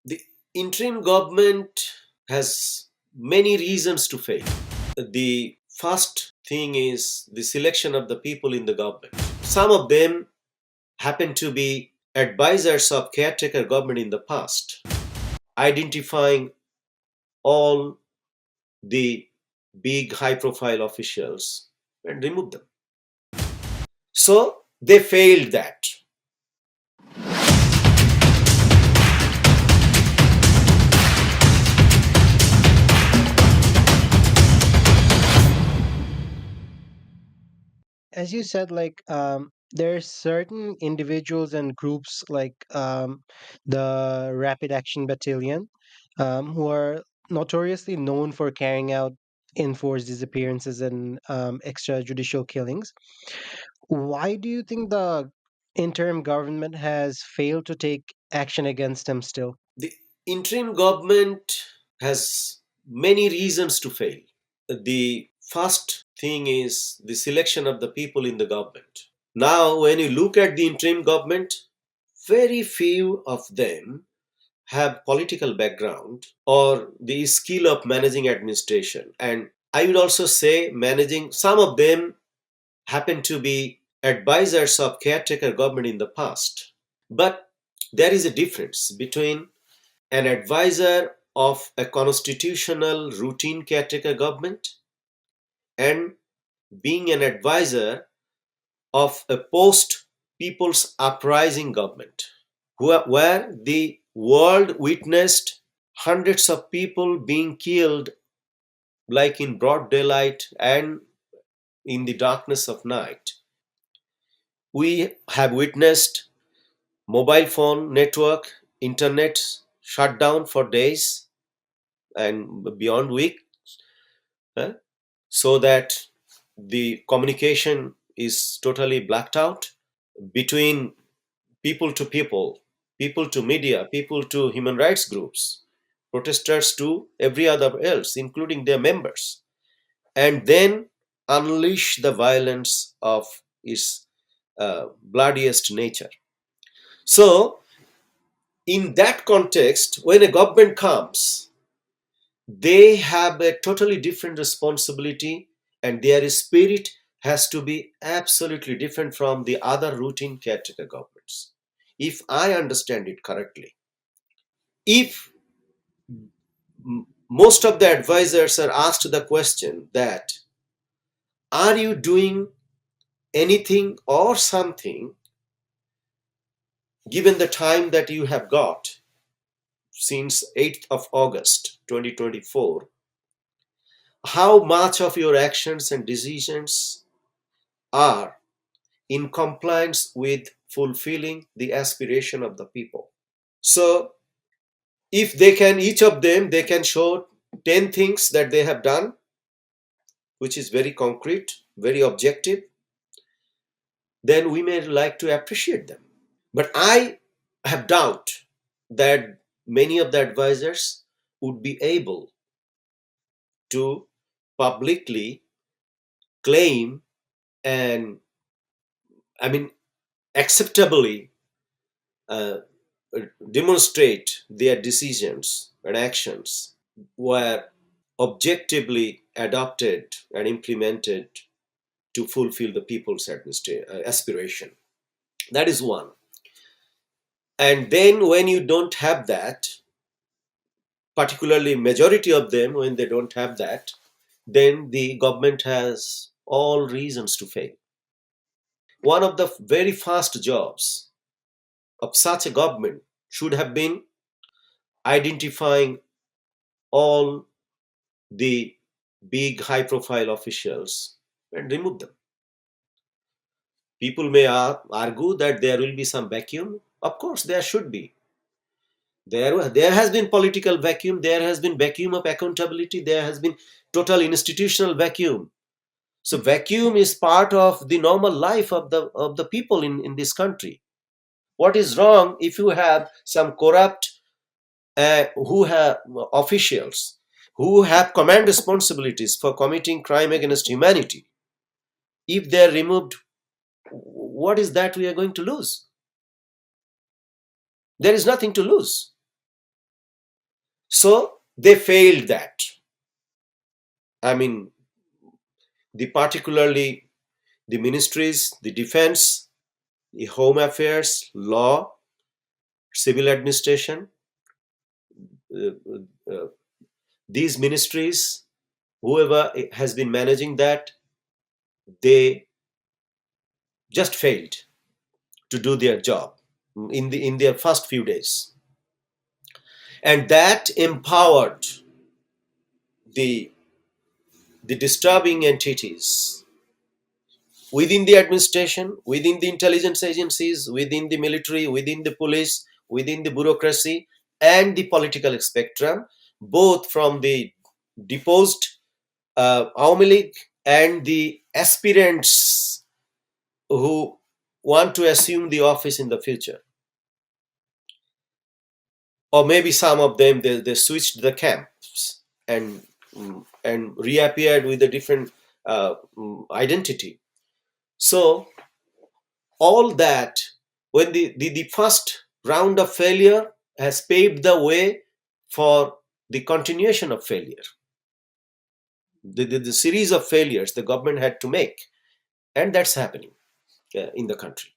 The interim government has many reasons to fail. The first thing is the selection of the people in the government. Some of them happen to be advisors of caretaker government in the past, identifying all the big high profile officials and remove them. So they failed that. As you said, there are certain individuals and groups the Rapid Action Battalion, who are notoriously known for carrying out enforced disappearances and extrajudicial killings. Why do you think the interim government has failed to take action against them still? The interim government has many reasons to fail. The first thing is the selection of the people in the government. Now, when you look at the interim government, very few of them have political background or the skill of managing administration. And I would also say managing, some of them happen to be advisors of caretaker government in the past. But there is a difference between an advisor of a constitutional routine caretaker government and being an advisor of a post people's uprising government, where the world witnessed hundreds of people being killed, like in broad daylight and in the darkness of night. We have witnessed mobile phone network, internet shut down for days and beyond week, eh, so that the communication is totally blacked out between people to media, people to human rights groups, protesters to every other else, including their members, and then unleash the violence of its bloodiest nature. So, in that context, when a government comes, they have a totally different responsibility, and their spirit has to be absolutely different from the other routine caretaker governments, if I understand it correctly. If most of the advisors are asked the question that, are you doing anything or something given the time that you have got since 8th of August 2024, how much of your actions and decisions are in compliance with fulfilling the aspiration of the people? So if they can, each of them, they can show 10 things that they have done, which is very concrete, very objective, then we may like to appreciate them. But I have doubt that many of the advisors would be able to publicly claim and, I mean, acceptably uh, demonstrate their decisions and actions were objectively adopted and implemented to fulfill the people's aspiration. That is one. And then when you don't have that, particularly majority of them, when they don't have that, then the government has all reasons to fail. One of the very first jobs of such a government should have been identifying all the big high profile officials and remove them. People may argue that there will be some vacuum. Of course there should be. There has been political vacuum, there has been vacuum of accountability, there has been total institutional vacuum. So vacuum is part of the normal life of the people in this country. What is wrong if you have some corrupt who have officials who have command responsibilities for committing crime against humanity? If they are removed, what is that we are going to lose? There is nothing to lose. So they failed that. I mean, particularly the ministries, the defense, the home affairs, law, civil administration, uh, uh, these ministries, whoever has been managing that, they just failed to do their job in their first few days, and that empowered the disturbing entities within the administration, within the intelligence agencies, within the military, within the police, within the bureaucracy, and the political spectrum, both from the deposed Awami League and the aspirants who want to assume the office in the future. Or maybe some of them, they switched the camps and reappeared with a different identity. So all that, when the first round of failure has paved the way for the continuation of failure, the series of failures the government had to make, and that's happening in the country.